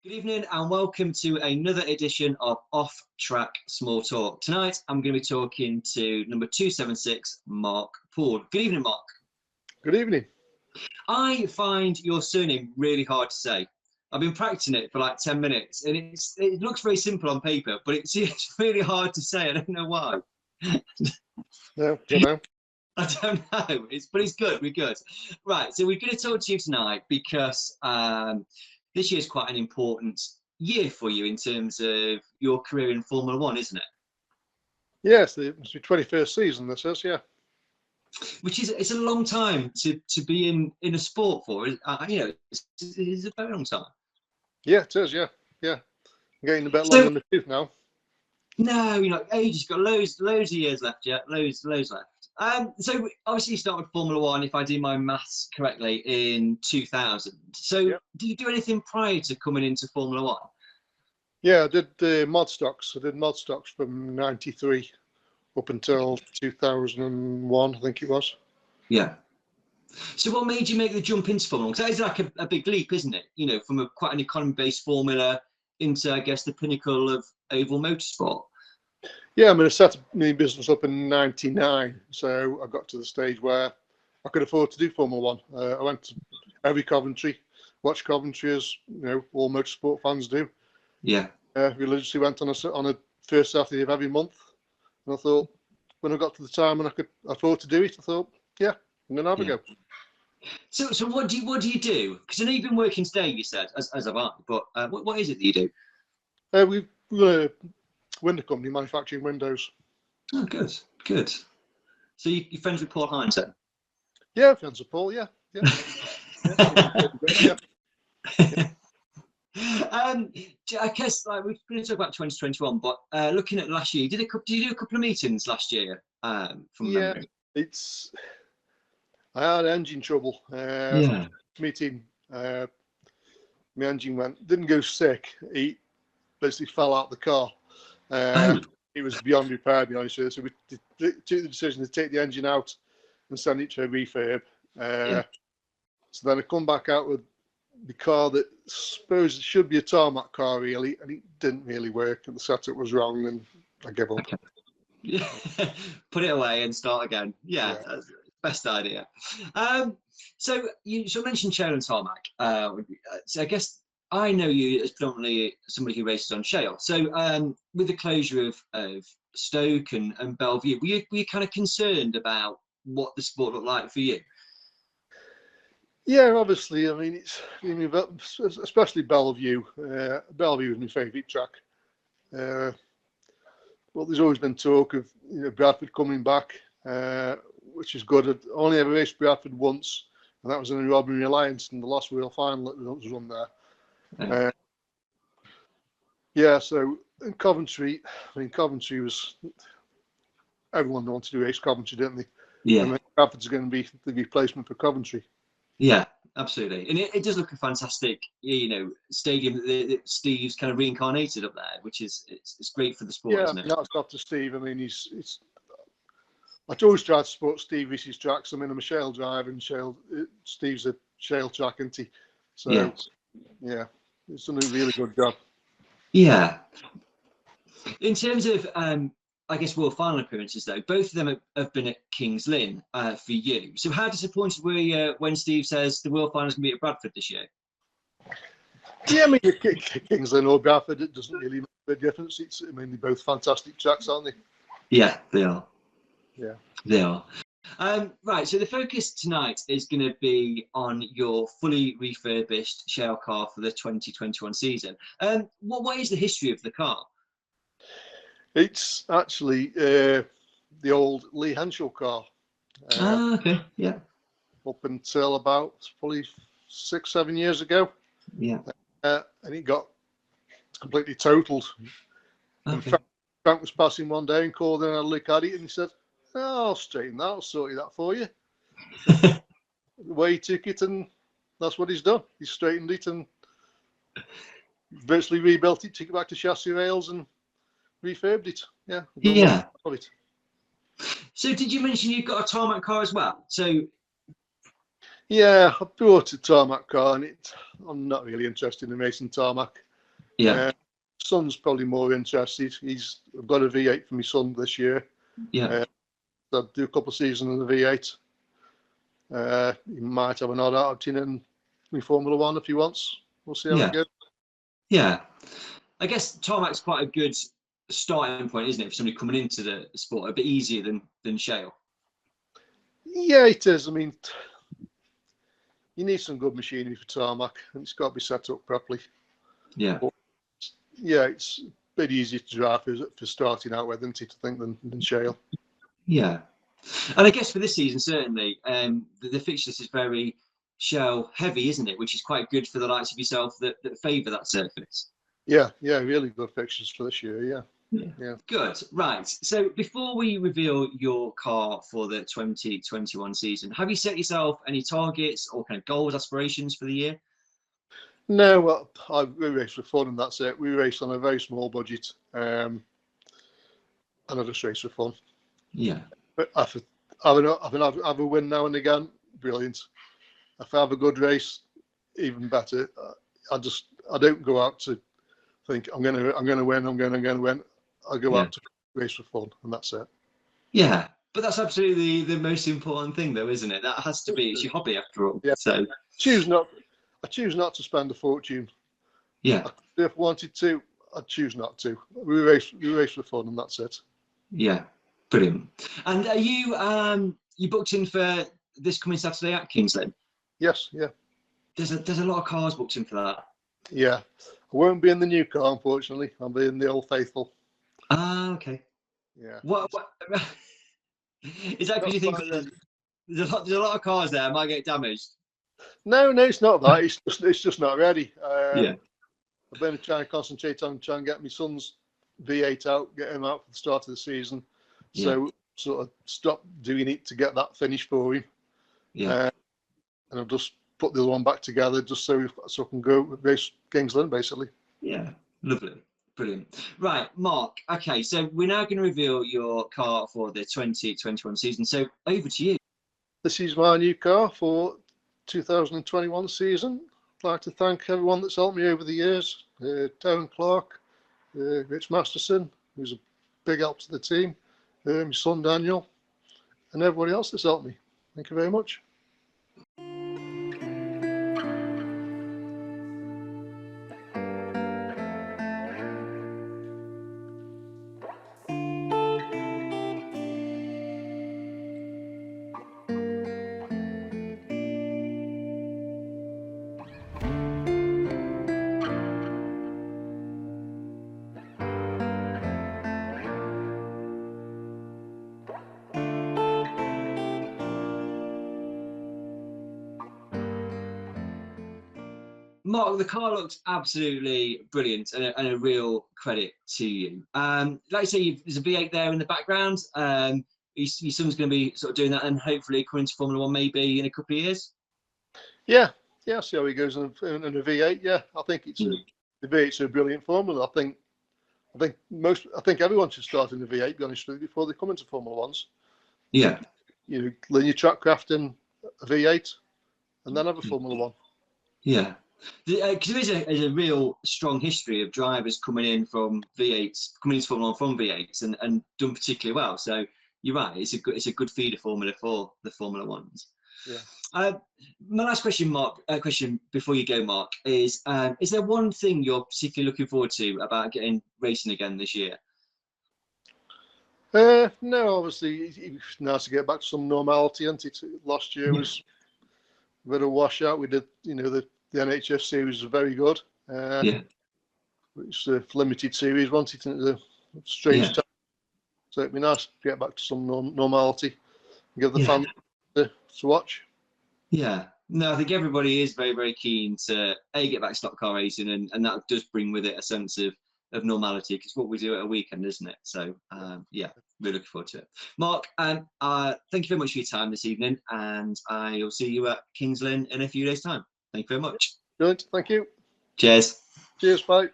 Good evening and welcome to another edition of Off Track Small Talk. Tonight I'm going to be talking to number 276, Mark Poole. Good evening, Mark. Good evening. I find your surname really hard to say. I've been practicing it for like 10 minutes and it looks very simple on paper, but it's really hard to say. I don't know why. No, don't know. I don't know, but it's good. We're good. Right, so we're going to talk to you tonight because this year is quite an important year for you in terms of your career in Formula One, isn't it? Yes, it's the 21st season, this is, yeah. Which is, it's a long time to be in a sport for. You know, it's a very long time. Yeah, it is, yeah. I'm getting a bit long in the tooth now. No, you know, ages, got loads of years left, yeah, loads left. So obviously you started Formula One, if I do my maths correctly, in 2000. So Yep. Did you do anything prior to coming into Formula One? Yeah, I did mod stocks. I did mod stocks from 93 up until 2001, I think it was. Yeah. So what made you make the jump into Formula One? Because that is like a big leap, isn't it? You know, from quite an economy-based formula into, I guess, the pinnacle of oval motorsport. Yeah, I mean, I set my business up in 99, so I got to the stage where I could afford to do Formula One. I went to every Coventry, watched Coventry as, you know, all motorsport fans do. Yeah. Religiously went on a first Saturday of every month. And I thought, when I got to the time and I could afford to do it, I thought, yeah, I'm going to have a go. So what do you do? Because I know you've been working today, you said, as have I, but what is it that you do? We run a window company manufacturing windows. Oh, good. So you're friends with Paul Hines then? Yeah, friends with Paul, yeah. I guess like, we're going to talk about 2021, but looking at last year, did you do a couple of meetings last year? From memory? I had engine trouble. Meeting, my engine didn't go sick. He basically fell out the car. It was beyond repair, to be honest with you. So we took the decision to take the engine out and send it to a refurb. So then I come back out with the car that I suppose it should be a tarmac car, really, and it didn't really work, and the setup was wrong, and I gave up. Okay. Yeah, put it away and start again. Yeah. That's the best idea. So you mentioned shale and tarmac. So I guess I know you as predominantly somebody who races on shale. So with the closure of Stoke and Bellevue, were you kind of concerned about what the sport looked like for you? Yeah, obviously. I mean, especially Bellevue. Bellevue is my favourite track. Well, there's always been talk of Bradford coming back, which is good. I'd only ever raced Bradford once, and that was in the Robin Alliance in the last wheel final that was run there. So in Coventry, I mean, Coventry was, everyone wanted to race Coventry, didn't they? Yeah. And Bradford's going to be the replacement for Coventry. Yeah, absolutely. And it does look a fantastic, stadium that Steve's kind of reincarnated up there, which is it's great for the sport, isn't it? Yeah, that's not to Steve. I mean, I always try to support Steve Reese's tracks. I mean, I'm a shale driver, and Steve's a shale track, isn't he? So, yeah, he's done a really good job. Yeah. In terms of, I guess, world final appearances, though, both of them have been at Kings Lynn for you. So how disappointed were you when Steve says the world final's going to be at Bradford this year? Yeah, I mean, Kings Lynn or Bradford, it doesn't really make a difference. I mean, they're both fantastic tracks, aren't they? Yeah, they are. Yeah. They are. Right, so the focus tonight is going to be on your fully refurbished shale car for the 2021 season. What is the history of the car? It's actually the old Lee Henschel car. Okay, yeah. Up until about probably 6-7 years ago. Yeah. And it got completely totaled. Okay. And Frank was passing one day and called in and had a look at it, and he said, "Oh, I'll straighten that. I'll sort that for you." The way he took it, and that's what he's done. He's straightened it and virtually rebuilt it, took it back to chassis rails and refurbed it. Yeah. Yeah. Of it. So did you mention you've got a tarmac car as well? So yeah, I bought a tarmac car, and I'm not really interested in racing tarmac. Yeah. Son's probably more interested. I've got a V8 for my son this year. Yeah. I'll do a couple of seasons in the V8. He might have an odd outing in Formula One if he wants. We'll see how it goes. Yeah. I guess tarmac's quite a good starting point, isn't it, for somebody coming into the sport? A bit easier than shale. Yeah, it is. I mean, you need some good machinery for tarmac, and it's got to be set up properly. Yeah. But, yeah, it's a bit easier to drive for starting out with, isn't it, I think, than shale. Yeah. And I guess for this season, certainly, the fixture list is very shale heavy, isn't it? Which is quite good for the likes of yourself that favour that surface. Yeah, really good fixtures for this year, yeah. Good. Right. So before we reveal your car for the 2021 season, have you set yourself any targets or kind of goals, aspirations for the year? No, well, we race for fun, and that's it. We race on a very small budget, and I just race for fun. Yeah. But if I have a win now and again, brilliant. If I have a good race, even better. I don't go out to think I'm gonna win. I'm gonna win. I go out to race for fun, and that's it. Yeah, but that's absolutely the most important thing, though, isn't it? That has to be. It's your hobby, after all. Yeah. So I choose not to spend a fortune. Yeah. If I wanted to, I'd choose not to. We race for fun, and that's it. Yeah, brilliant. And are you booked in for this coming Saturday at Kingsland? Yes, yeah. There's a lot of cars booked in for that. Yeah, I won't be in the new car, unfortunately. I'll be in the Old Faithful. Ah, okay. Yeah. What is that because you think there's a lot of cars there might get damaged? No, it's not that. It's just not ready. Yeah. I've been trying to concentrate on trying to get my son's V8 out, get him out for the start of the season. So sort of stop doing it to get that finished for him. Yeah. And I've just put the other one back together just so I can go race Kingsland, basically. Yeah, lovely. Brilliant. Right, Mark. Okay, so we're now going to reveal your car for the 2021 season. So over to you. This is my new car for 2021 season. I'd like to thank everyone that's helped me over the years. Darren Clark, Rich Masterson, who's a big help to the team, my son Daniel, and everybody else that's helped me. Thank you very much. Mark, the car looks absolutely brilliant and a real credit to you. Like I say, there's a V8 there in the background. Your son's going to be sort of doing that and hopefully coming to Formula One maybe in a couple of years. Yeah, see how he goes in a V8. Yeah, I think the V8's a brilliant formula. I think everyone should start in the V8, be honest with you, before they come into Formula Ones. Yeah. Learn your track craft in a V8 and then have a Formula One. Yeah. Because there is a real strong history of drivers coming in from V8s, coming into Formula One from V8s and done particularly well. So you're right, it's a good feeder formula for the Formula Ones. Yeah. My last question, Mark, question before you go, Mark, is there one thing you're particularly looking forward to about getting racing again this year? No, obviously it's nice to get back to some normality. And last year was a bit of washout. We did, the NHS series was very good. It's a limited series, wasn't it? It's a strange time. So it'd be nice to get back to some normality and give the fans to watch. Yeah. No, I think everybody is very, very keen to get back to stock car racing, and that does bring with it a sense of normality, because what we do at a weekend, isn't it? So yeah, really looking forward to it. Mark, thank you very much for your time this evening, and I'll see you at Kingsland in a few days' time. Thank you very much. Brilliant. Thank you. Cheers. Cheers. Bye.